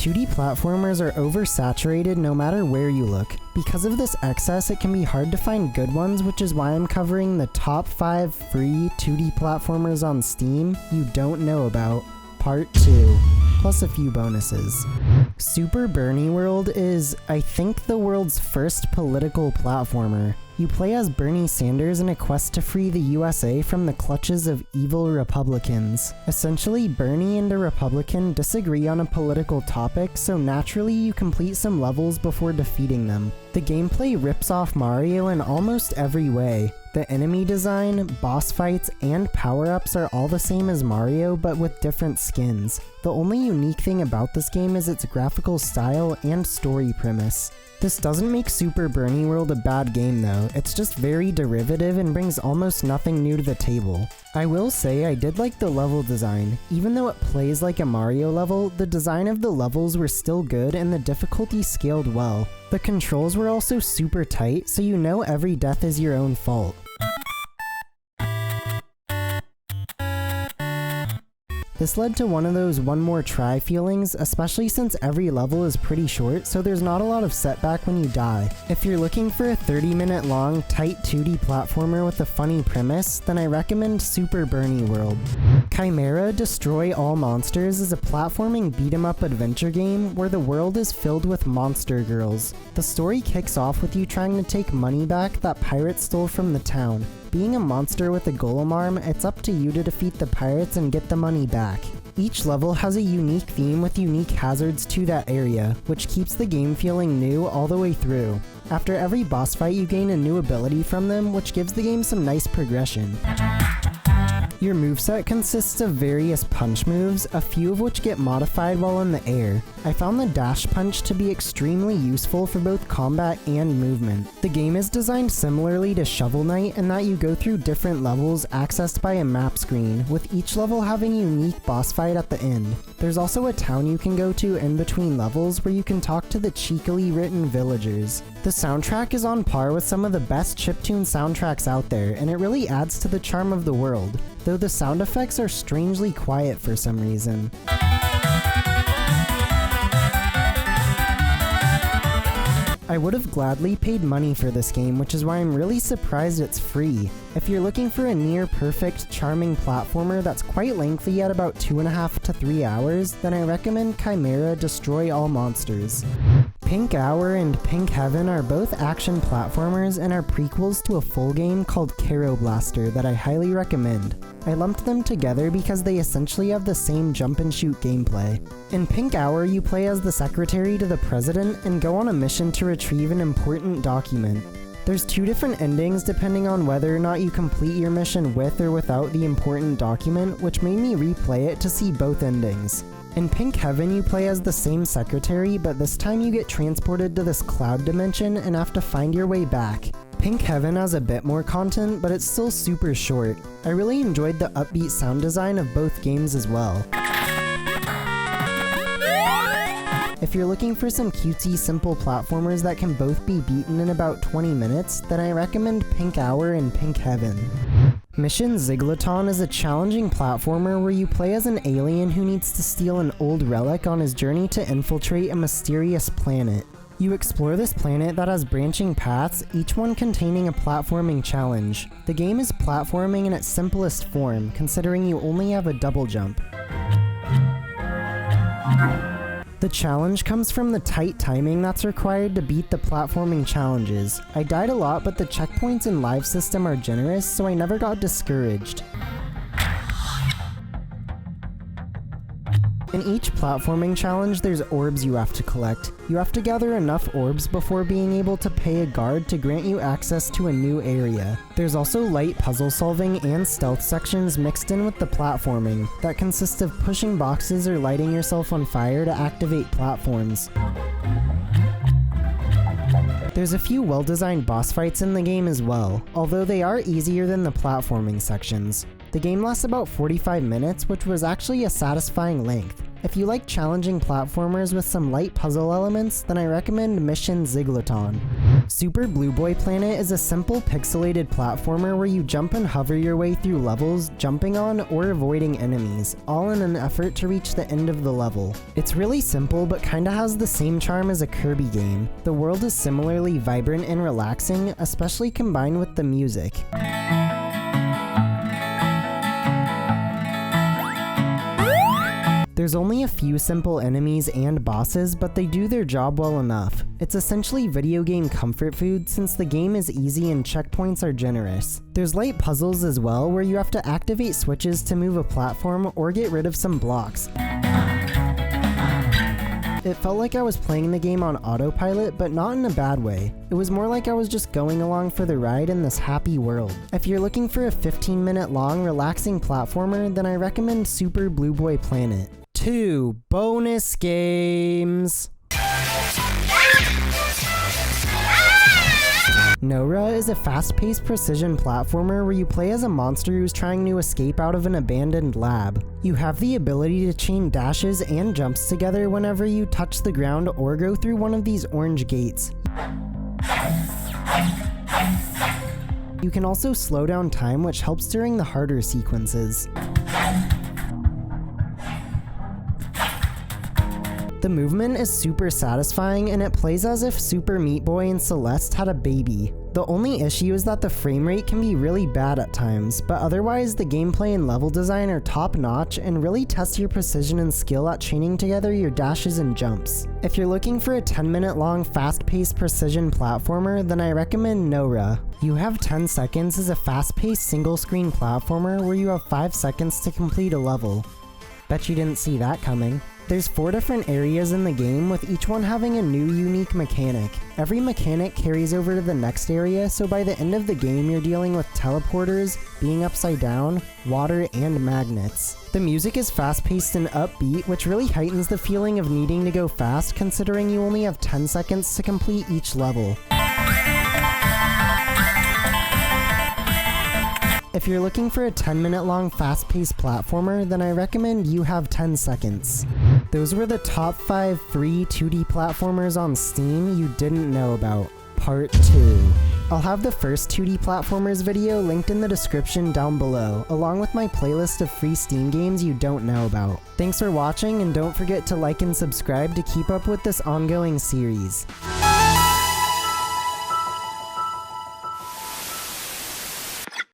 2D platformers are oversaturated no matter where you look. Because of this excess, it can be hard to find good ones, which is why I'm covering the top 5 free 2D platformers on Steam you don't know about, Part 2, plus a few bonuses. Super Bernie World is, I think, the world's first political platformer. You play as Bernie Sanders in a quest to free the USA from the clutches of evil Republicans. Essentially, Bernie and a Republican disagree on a political topic, so naturally you complete some levels before defeating them. The gameplay rips off Mario in almost every way. The enemy design, boss fights, and power-ups are all the same as Mario, but with different skins. The only unique thing about this game is its graphical style and story premise. This doesn't make Super Bernie World a bad game though, it's just very derivative and brings almost nothing new to the table. I will say I did like the level design. Even though it plays like a Mario level, the design of the levels were still good and the difficulty scaled well. The controls were also super tight, so you know every death is your own fault. This led to one of those one more try feelings, especially since every level is pretty short, so there's not a lot of setback when you die. If you're looking for a 30-minute long, tight 2D platformer with a funny premise, then I recommend Super Bernie World. Chimera Destroy All Monsters is a platforming beat-em-up adventure game where the world is filled with monster girls. The story kicks off with you trying to take money back that pirates stole from the town. Being a monster with a golem arm, it's up to you to defeat the pirates and get the money back. Each level has a unique theme with unique hazards to that area, which keeps the game feeling new all the way through. After every boss fight you gain a new ability from them, which gives the game some nice progression. Your moveset consists of various punch moves, a few of which get modified while in the air. I found the dash punch to be extremely useful for both combat and movement. The game is designed similarly to Shovel Knight in that you go through different levels accessed by a map screen, with each level having a unique boss fight at the end. There's also a town you can go to in between levels where you can talk to the cheekily written villagers. The soundtrack is on par with some of the best chiptune soundtracks out there, and it really adds to the charm of the world, though the sound effects are strangely quiet for some reason. I would have gladly paid money for this game, which is why I'm really surprised it's free. If you're looking for a near-perfect, charming platformer that's quite lengthy at about 2.5 to 3 hours, then I recommend Chimera Destroy All Monsters. Pink Hour and Pink Heaven are both action platformers and are prequels to a full game called Caro Blaster that I highly recommend. I lumped them together because they essentially have the same jump and shoot gameplay. In Pink Hour, you play as the secretary to the president and go on a mission to retrieve an important document. There's 2 different endings depending on whether or not you complete your mission with or without the important document, which made me replay it to see both endings. In Pink Heaven, you play as the same secretary, but this time you get transported to this cloud dimension and have to find your way back. Pink Heaven has a bit more content, but it's still super short. I really enjoyed the upbeat sound design of both games as well. If you're looking for some cutesy, simple platformers that can both be beaten in about 20 minutes, then I recommend Pink Hour and Pink Heaven. Mission Ziglaton is a challenging platformer where you play as an alien who needs to steal an old relic on his journey to infiltrate a mysterious planet. You explore this planet that has branching paths, each one containing a platforming challenge. The game is platforming in its simplest form, considering you only have a double jump. The challenge comes from the tight timing that's required to beat the platforming challenges. I died a lot, but the checkpoints and live system are generous, so I never got discouraged. In each platforming challenge, there's orbs you have to collect. You have to gather enough orbs before being able to pay a guard to grant you access to a new area. There's also light puzzle solving and stealth sections mixed in with the platforming that consist of pushing boxes or lighting yourself on fire to activate platforms. There's a few well-designed boss fights in the game as well, although they are easier than the platforming sections. The game lasts about 45 minutes, which was actually a satisfying length. If you like challenging platformers with some light puzzle elements, then I recommend Mission Ziglaton. Super Blue Boy Planet is a simple pixelated platformer where you jump and hover your way through levels, jumping on or avoiding enemies, all in an effort to reach the end of the level. It's really simple but kinda has the same charm as a Kirby game. The world is similarly vibrant and relaxing, especially combined with the music. There's only a few simple enemies and bosses, but they do their job well enough. It's essentially video game comfort food since the game is easy and checkpoints are generous. There's light puzzles as well where you have to activate switches to move a platform or get rid of some blocks. It felt like I was playing the game on autopilot, but not in a bad way. It was more like I was just going along for the ride in this happy world. If you're looking for a 15-minute long, relaxing platformer, then I recommend Super Blue Boy Planet. 2 bonus games. Nora is a fast-paced precision platformer where you play as a monster who's trying to escape out of an abandoned lab. You have the ability to chain dashes and jumps together whenever you touch the ground or go through one of these orange gates. You can also slow down time, which helps during the harder sequences. The movement is super satisfying and it plays as if Super Meat Boy and Celeste had a baby. The only issue is that the frame rate can be really bad at times, but otherwise the gameplay and level design are top notch and really test your precision and skill at chaining together your dashes and jumps. If you're looking for a 10-minute long fast-paced precision platformer, then I recommend Nora. You Have 10 Seconds is a fast-paced single-screen platformer where you have 5 seconds to complete a level. Bet you didn't see that coming. There's 4 different areas in the game, with each one having a new unique mechanic. Every mechanic carries over to the next area, so by the end of the game you're dealing with teleporters, being upside down, water, and magnets. The music is fast-paced and upbeat, which really heightens the feeling of needing to go fast considering you only have 10 seconds to complete each level. If you're looking for a 10-minute long fast-paced platformer, then I recommend You Have 10 Seconds. Those were the top 5 free 2D platformers on Steam you didn't know about. Part 2. I'll have the first 2D platformers video linked in the description down below, along with my playlist of free Steam games you don't know about. Thanks for watching, and don't forget to like and subscribe to keep up with this ongoing series.